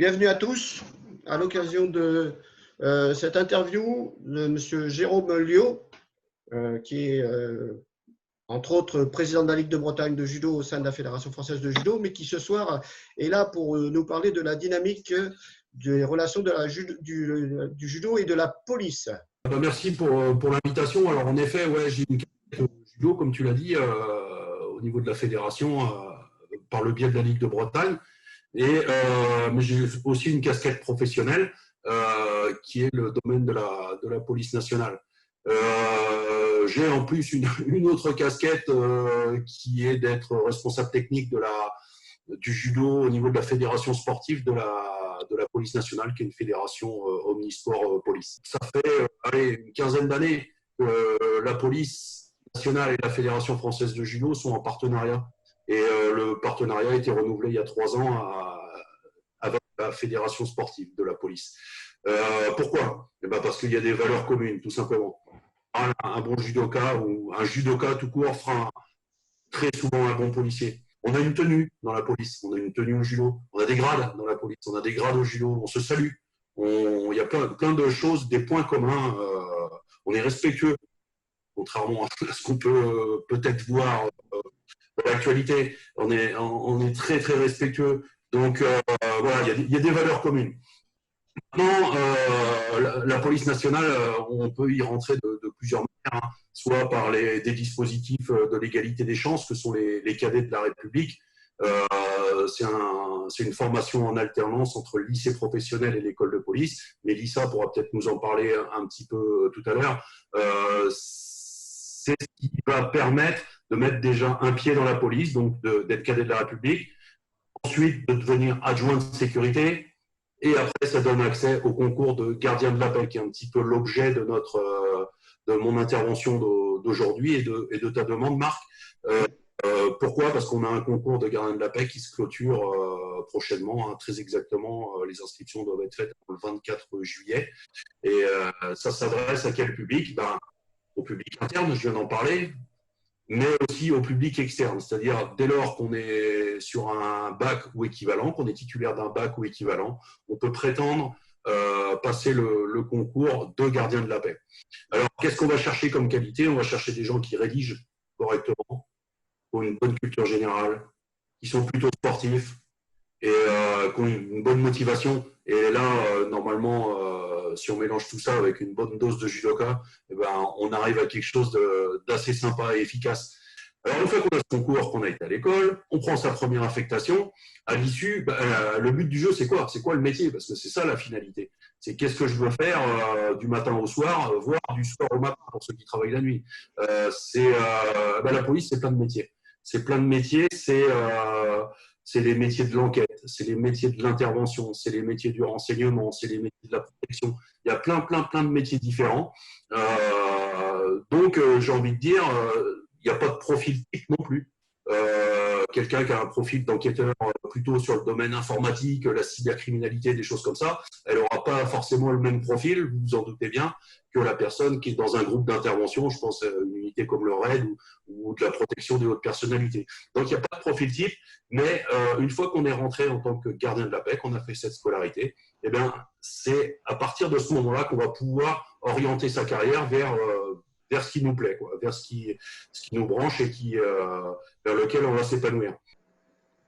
Bienvenue à tous. À l'occasion de cette interview de M. Jérôme Liot, qui est entre autres président de la Ligue de Bretagne de judo au sein de la Fédération française de judo, mais qui ce soir est là pour nous parler de la dynamique des relations du judo et de la police. Merci pour l'invitation. Alors en effet, ouais, j'ai une casquette judo, comme tu l'as dit, au niveau de la fédération, par le biais de la Ligue de Bretagne. Mais j'ai aussi une casquette professionnelle qui est le domaine de la police nationale. J'ai en plus une autre casquette qui est d'être responsable technique du judo au niveau de la fédération sportive de la police nationale, qui est une fédération omnisport police. Ça fait une quinzaine d'années que la police nationale et la fédération française de judo sont en partenariat. Et le partenariat a été renouvelé il y a 3 ans avec la fédération sportive de la police. Pourquoi ? Parce qu'il y a des valeurs communes, tout simplement. Un bon judoka ou un judoka tout court fera très souvent un bon policier. On a une tenue dans la police, on a une tenue au judo, on a des grades dans la police, on a des grades au judo, on se salue. Il y a plein de choses, des points communs. On est respectueux, contrairement à ce qu'on peut peut-être voir dans l'actualité. On est très, très respectueux. Donc, voilà, il y a des valeurs communes. Maintenant, la police nationale, on peut y rentrer de plusieurs manières, soit par des dispositifs de l'égalité des chances, que sont les cadets de la République. C'est une formation en alternance entre le lycée professionnel et l'école de police. Mélissa pourra peut-être nous en parler un petit peu tout à l'heure. C'est ce qui va permettre de mettre déjà un pied dans la police, donc d'être cadet de la République. Ensuite, de devenir adjoint de sécurité. Et après, ça donne accès au concours de gardien de la paix, qui est un petit peu l'objet de mon intervention d'aujourd'hui et de ta demande, Marc. Pourquoi ? Parce qu'on a un concours de gardien de la paix qui se clôture prochainement. Très exactement, les inscriptions doivent être faites le 24 juillet. Et ça s'adresse à quel public ? Au public interne, je viens d'en parler, mais aussi au public externe. C'est-à-dire, dès lors qu'on est sur un bac ou équivalent, qu'on est titulaire d'un bac ou équivalent, on peut prétendre passer le concours de gardien de la paix. Alors, qu'est-ce qu'on va chercher comme qualité ? On va chercher des gens qui rédigent correctement, qui ont une bonne culture générale, qui sont plutôt sportifs et qui ont une bonne motivation. Et là, normalement, si on mélange tout ça avec une bonne dose de judoka, on arrive à quelque chose d'assez sympa et efficace. Alors, une fois qu'on a ce concours, qu'on a été à l'école, on prend sa première affectation. À l'issue, le but du jeu, c'est quoi ? C'est quoi le métier ? Parce que c'est ça la finalité. C'est qu'est-ce que je veux faire du matin au soir, voire du soir au matin pour ceux qui travaillent la nuit. La police, c'est plein de métiers. C'est plein de métiers, c'est les métiers de l'enquête, c'est les métiers de l'intervention, c'est les métiers du renseignement, c'est les métiers de la protection. Il y a plein de métiers différents. Donc, j'ai envie de dire, il n'y a pas de profil type non plus. Quelqu'un qui a un profil d'enquêteur plutôt sur le domaine informatique, la cybercriminalité, des choses comme ça, elle n'aura pas forcément le même profil, vous vous en doutez bien, que la personne qui est dans un groupe d'intervention, je pense à une unité comme le RAID ou de la protection des hautes personnalités. Donc, il n'y a pas de profil type, mais une fois qu'on est rentré en tant que gardien de la paix, qu'on a fait cette scolarité, c'est à partir de ce moment-là qu'on va pouvoir orienter sa carrière vers ce qui nous plaît, vers ce qui nous branche et vers lequel on va s'épanouir.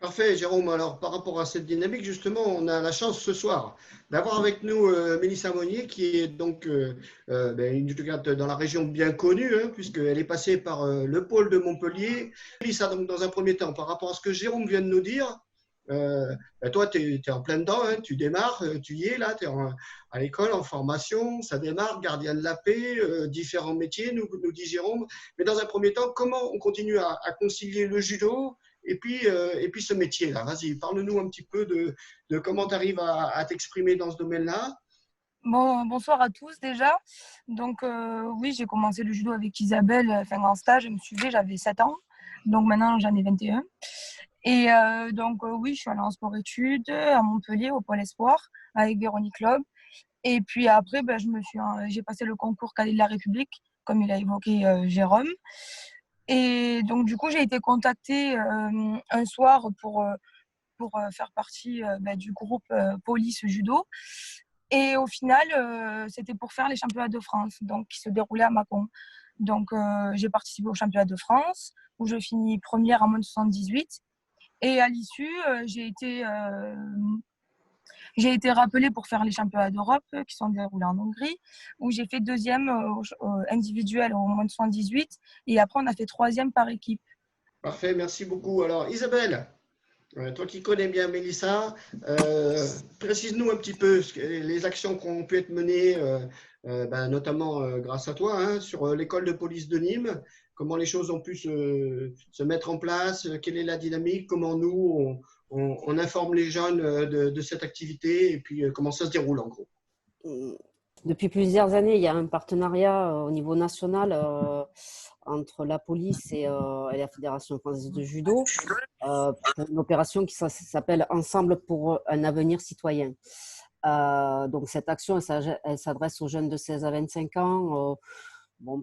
Parfait, Jérôme. Alors, par rapport à cette dynamique, justement, on a la chance ce soir d'avoir avec nous Mélissa Monnier, qui est donc une judokate dans la région bien connue, puisqu'elle est passée par le pôle de Montpellier. Mélissa, donc, dans un premier temps, par rapport à ce que Jérôme vient de nous dire, toi, tu es en plein dedans, tu démarres, tu y es là, tu es à l'école, en formation, ça démarre, gardien de la paix, différents métiers, nous dit Jérôme. Mais dans un premier temps, comment on continue à concilier le judo et puis ce métier-là? Vas-y, parle-nous un petit peu de comment tu arrives à t'exprimer dans ce domaine-là. Bonsoir à tous déjà. Donc oui, j'ai commencé le judo avec Isabelle, en stage, elle me suivait, j'avais 7 ans. Donc maintenant, j'en ai 21. Et oui, je suis allée en sport-études à Montpellier, au Pôle Espoir, avec Véronique Loeb. Et puis après, j'ai passé le concours cadet de la République, comme il a évoqué Jérôme. Et donc, du coup, j'ai été contactée un soir pour pour faire partie du groupe police judo. Et au final, c'était pour faire les championnats de France, donc qui se déroulaient à Mâcon. Donc, j'ai participé au championnat de France, où je finis première en moins de 78. Et à l'issue, j'ai été rappelée pour faire les championnats d'Europe qui sont déroulés en Hongrie, où j'ai fait deuxième individuel au moins de 78. Et après, on a fait troisième par équipe. Parfait, merci beaucoup. Alors, Isabelle, toi qui connais bien Mélissa, précise-nous un petit peu les actions qui ont pu être menées, notamment grâce à toi, hein, sur l'école de police de Nîmes. Comment les choses ont pu se mettre en place, quelle est la dynamique, comment nous, on informe les jeunes de cette activité et puis comment ça se déroule en gros. Depuis plusieurs années, il y a un partenariat au niveau national entre la police et la Fédération française de judo, pour une opération qui s'appelle Ensemble pour un avenir citoyen. Donc cette action, elle s'adresse aux jeunes de 16 à 25 ans,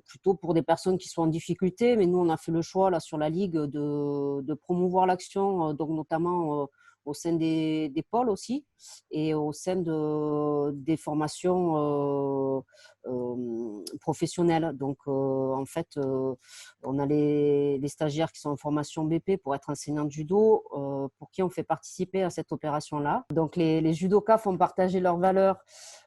plutôt pour des personnes qui sont en difficulté, mais nous on a fait le choix là sur la Ligue de promouvoir l'action, donc notamment au sein des pôles aussi et au sein des formations professionnelles. Donc en fait, on a les stagiaires qui sont en formation BP pour être enseignants de judo, pour qui on fait participer à cette opération-là. Donc les judokas font partager leurs valeurs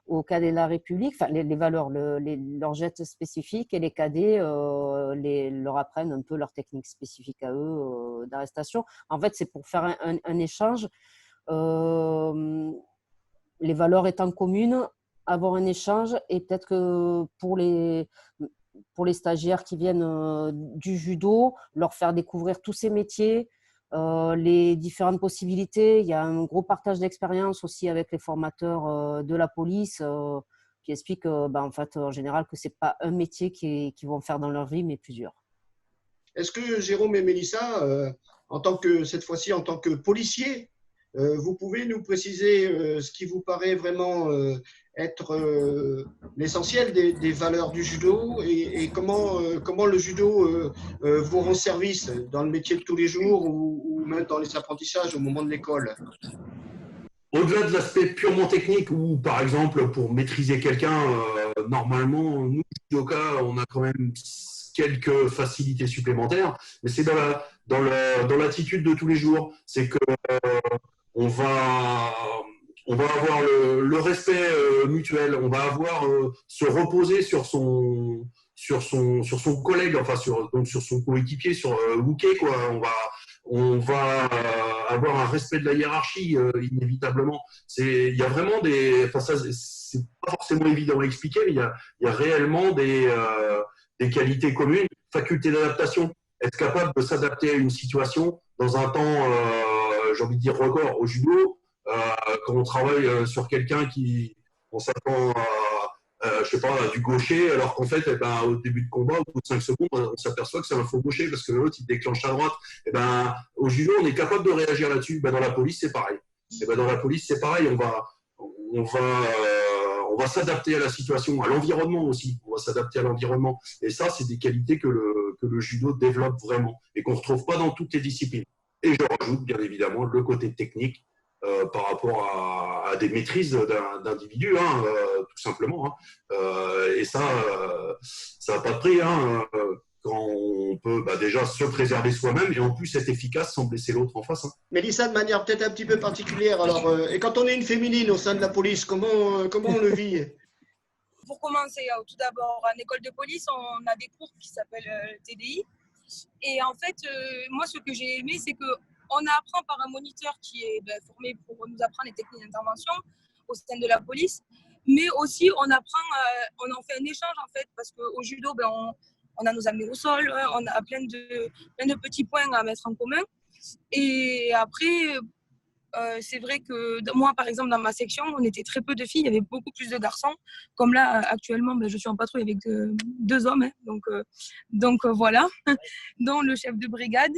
aux cadets de la République, enfin les valeurs, leurs gestes spécifiques, et les cadets leur apprennent un peu leurs techniques spécifiques à eux d'arrestation. En fait, c'est pour faire un échange, les valeurs étant communes, avoir un échange, et peut-être que pour les stagiaires qui viennent du judo, leur faire découvrir tous ces métiers, les différentes possibilités. Il y a un gros partage d'expérience aussi avec les formateurs de la police qui expliquent en fait, en général que ce n'est pas un métier qu'ils vont faire dans leur vie, mais plusieurs. Est-ce que Jérôme et Mélissa, cette fois-ci en tant que policiers, vous pouvez nous préciser ce qui vous paraît vraiment être l'essentiel des valeurs du judo et comment le judo vous rend service dans le métier de tous les jours ou même dans les apprentissages au moment de l'école? Au-delà de l'aspect purement technique, où par exemple pour maîtriser quelqu'un, normalement, nous, judokas, on a quand même quelques facilités supplémentaires, mais c'est dans l'attitude de tous les jours. C'est que on va avoir le respect mutuel, on va avoir se reposer sur son collègue, enfin sur son coéquipier, sur Wooké, quoi. On va avoir un respect de la hiérarchie inévitablement. Il y a vraiment c'est pas forcément évident à expliquer, mais il y a réellement des qualités communes, faculté d'adaptation, être capable de s'adapter à une situation dans un temps j'ai envie de dire record. Au judo, quand on travaille sur quelqu'un on s'attend à, je sais pas, du gaucher, alors qu'en fait, au début de combat, au bout de 5 secondes, on s'aperçoit que c'est un faux gaucher parce que l'autre, il déclenche à droite. Au judo, on est capable de réagir là-dessus. Dans la police, c'est pareil. Dans la police, c'est pareil. On va s'adapter à la situation, à l'environnement aussi. On va s'adapter à l'environnement. Et ça, c'est des qualités que le judo développe vraiment et qu'on ne retrouve pas dans toutes les disciplines. Et je rajoute bien évidemment le côté technique par rapport à des maîtrises d'individus, tout simplement. Et ça n'a pas de prix. Quand on peut déjà se préserver soi-même et en plus être efficace sans blesser l'autre en face. Mélissa, de manière peut-être un petit peu particulière, alors, et quand on est une féminine au sein de la police, comment on le vit? Pour commencer, tout d'abord, en école de police, on a des cours qui s'appellent TDI. Et en fait, moi, ce que j'ai aimé, c'est qu'on apprend par un moniteur qui est formé pour nous apprendre les techniques d'intervention au sein de la police. Mais aussi, on en fait un échange, en fait, parce qu'au judo, on a nos amis au sol, on a plein de petits points à mettre en commun. Et après, c'est vrai que moi, par exemple, dans ma section, on était très peu de filles, il y avait beaucoup plus de garçons. Comme là, actuellement, je suis en patrouille avec 2 hommes, donc voilà, dont le chef de brigade.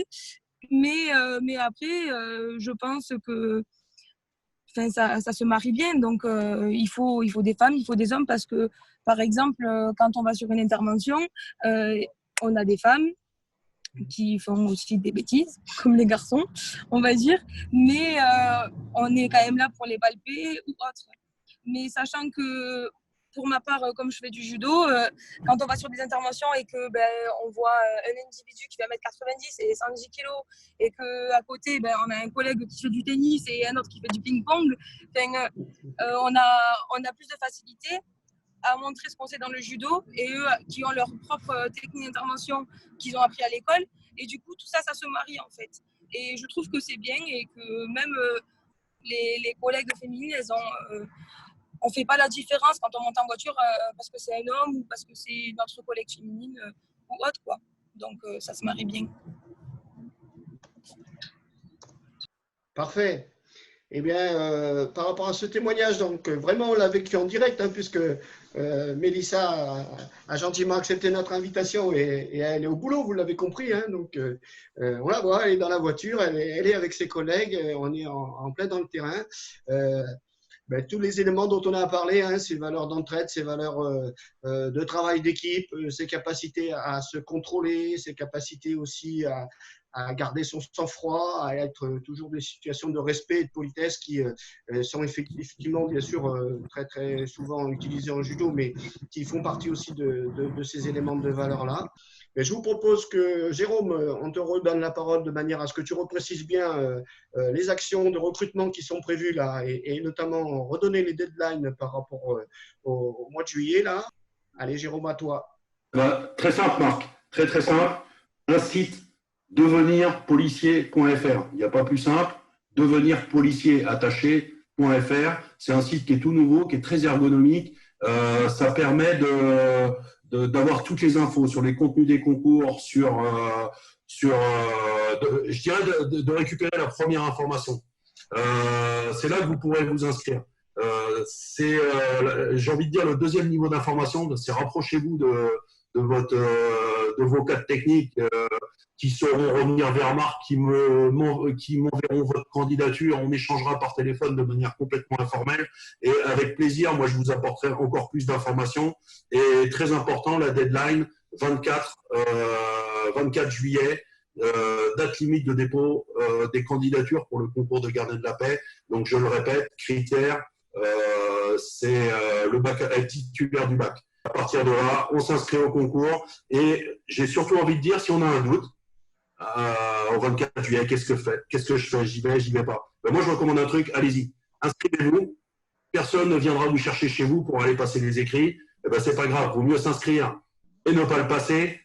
Mais après, je pense que ça se marie bien. Donc, il faut des femmes, il faut des hommes, parce que, par exemple, quand on va sur une intervention, on a des femmes. qui font aussi des bêtises, comme les garçons, on va dire. Mais on est quand même là pour les palper ou autre. Mais sachant que, pour ma part, comme je fais du judo, quand on va sur des interventions et que on voit un individu qui va mettre 90 et 110 kilos et qu'à côté, on a un collègue qui fait du tennis et un autre qui fait du ping-pong, on a plus de facilité à montrer ce qu'on sait dans le judo et eux qui ont leur propre technique d'intervention qu'ils ont appris à l'école. Et du coup, tout ça, ça se marie en fait. Et je trouve que c'est bien et que même les collègues féminines, on ne fait pas la différence quand on monte en voiture parce que c'est un homme ou parce que c'est notre collègue féminine ou autre, quoi. Donc, ça se marie bien. Parfait. Eh bien, par rapport à ce témoignage, donc vraiment on l'a vécu en direct, hein, puisque Mélissa a gentiment accepté notre invitation et elle est au boulot, vous l'avez compris. Hein, donc on la voit, elle est dans la voiture, elle est avec ses collègues, on est en plein dans le terrain. Tous les éléments dont on a parlé, hein, ces valeurs d'entraide, ces valeurs de travail d'équipe, ses capacités à se contrôler, ses capacités aussi à garder son sang-froid, à être toujours des situations de respect et de politesse qui sont effectivement, bien sûr, très, très souvent utilisées en judo, mais qui font partie aussi de ces éléments de valeur-là. Mais je vous propose que, Jérôme, on te redonne la parole de manière à ce que tu reprécises bien les actions de recrutement qui sont prévues là, et notamment redonner les deadlines par rapport au mois de juillet. Là. Allez, Jérôme, à toi. Très simple, Marc. Très, très simple. Un site devenirpolicier.fr. Il n'y a pas plus simple. Devenirpolicierattaché.fr. C'est un site qui est tout nouveau, qui est très ergonomique. Ça permet d'avoir toutes les infos sur les contenus des concours, je dirais de récupérer la première information. C'est là que vous pourrez vous inscrire. J'ai envie de dire, le deuxième niveau d'information, c'est rapprochez-vous de vos cadres techniques qui sauront revenir vers Marc, qui m'enverront votre candidature. On échangera par téléphone de manière complètement informelle. Et avec plaisir, moi, je vous apporterai encore plus d'informations. Et très important, la deadline, 24 juillet, date limite de dépôt des candidatures pour le concours de gardien de la paix. Donc, je le répète, critère, c'est le bac, être titulaire du bac. À partir de là, on s'inscrit au concours. Et j'ai surtout envie de dire, si on a un doute, au 24 juillet, qu'est-ce que je fais? J'y vais pas. Moi, je recommande un truc, allez-y, inscrivez-vous. Personne ne viendra vous chercher chez vous pour aller passer les écrits. C'est pas grave, vaut mieux s'inscrire et ne pas le passer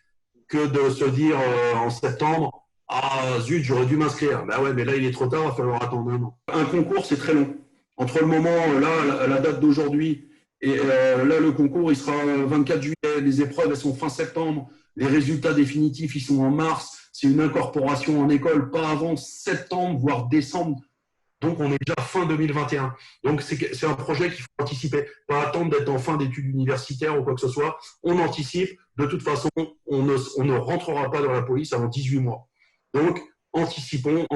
que de se dire en septembre, ah zut, j'aurais dû m'inscrire. Ouais, mais là, il est trop tard, il va falloir attendre un an. Un concours, c'est très long. Entre le moment, là, la date d'aujourd'hui, et là, le concours, il sera 24 juillet. Les épreuves, elles sont fin septembre. Les résultats définitifs, ils sont en mars. C'est une incorporation en école, pas avant septembre, voire décembre. Donc, on est déjà fin 2021. Donc, c'est un projet qu'il faut anticiper. Pas attendre d'être en fin d'études universitaires ou quoi que ce soit. On anticipe. De toute façon, on ne rentrera pas dans la police avant 18 mois. Donc, anticipons.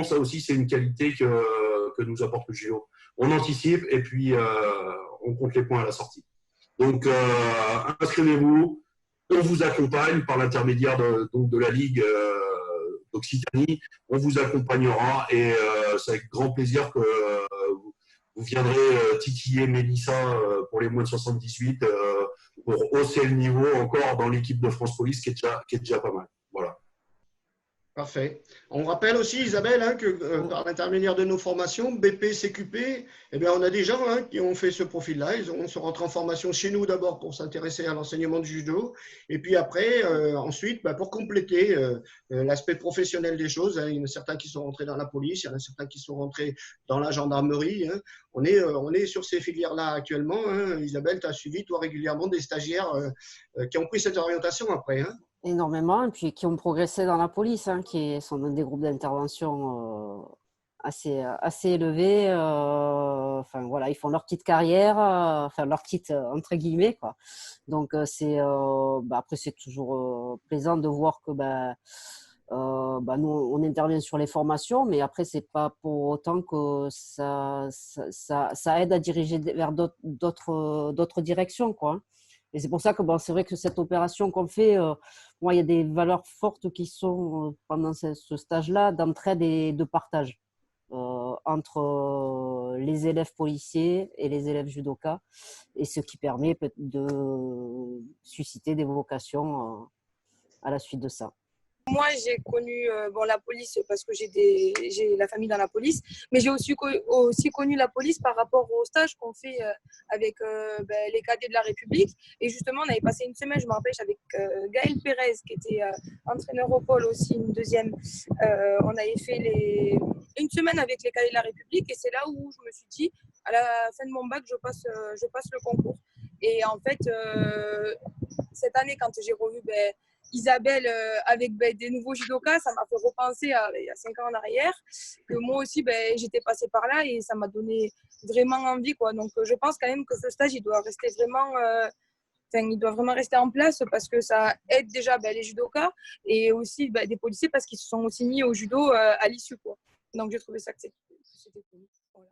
Ça aussi, c'est une qualité que nous apporte le judo. On anticipe et puis on compte les points à la sortie. Donc, inscrivez-vous. On vous accompagne par l'intermédiaire de la Ligue d'Occitanie. On vous accompagnera et c'est avec grand plaisir que vous viendrez titiller Mélissa pour les moins de 78 pour hausser le niveau encore dans l'équipe de France Police qui est déjà pas mal. Voilà. Parfait. On rappelle aussi, Isabelle, hein, que par l'intermédiaire de nos formations, BP, CQP, on a des gens qui ont fait ce profil-là. Ils sont rentrés en formation chez nous d'abord pour s'intéresser à l'enseignement du judo. Et puis après, ensuite, pour compléter l'aspect professionnel des choses, il y en a certains qui sont rentrés dans la police, il y en a certains qui sont rentrés dans la gendarmerie. Hein. On est sur ces filières-là actuellement. Hein. Isabelle, tu as suivi, toi, régulièrement des stagiaires qui ont pris cette orientation après. Hein. Énormément, et puis qui ont progressé dans la police, hein, qui sont dans des groupes d'intervention assez élevés. Voilà, ils font leur petite carrière, leur petite entre guillemets, quoi. Donc après c'est toujours plaisant de voir que nous on intervient sur les formations, mais après c'est pas pour autant que ça aide à diriger vers d'autres directions, quoi. Et c'est pour ça que bon, c'est vrai que cette opération qu'on fait, moi, il y a des valeurs fortes qui sont pendant ce stage-là d'entraide et de partage entre les élèves policiers et les élèves judokas, et ce qui permet de susciter des vocations à la suite de ça. Moi, j'ai connu la police parce que j'ai la famille dans la police, mais j'ai aussi connu la police par rapport au stage qu'on fait avec les cadets de la République. Et justement, on avait passé une semaine, je me rappelle, avec Gaël Pérez, qui était entraîneur au pôle aussi, une deuxième. On avait fait une semaine avec les cadets de la République, et c'est là où je me suis dit, à la fin de mon bac, je passe le concours. Et en fait, cette année, quand j'ai revu Isabelle avec des nouveaux judokas, ça m'a fait repenser il y a 5 ans en arrière, que moi aussi j'étais passée par là et ça m'a donné vraiment envie, quoi. Donc je pense quand même que ce stage il doit rester vraiment, il doit vraiment rester en place parce que ça aide déjà les judokas et aussi des policiers parce qu'ils se sont aussi mis au judo à l'issue, quoi. Donc j'ai trouvé ça que c'était cool. Voilà.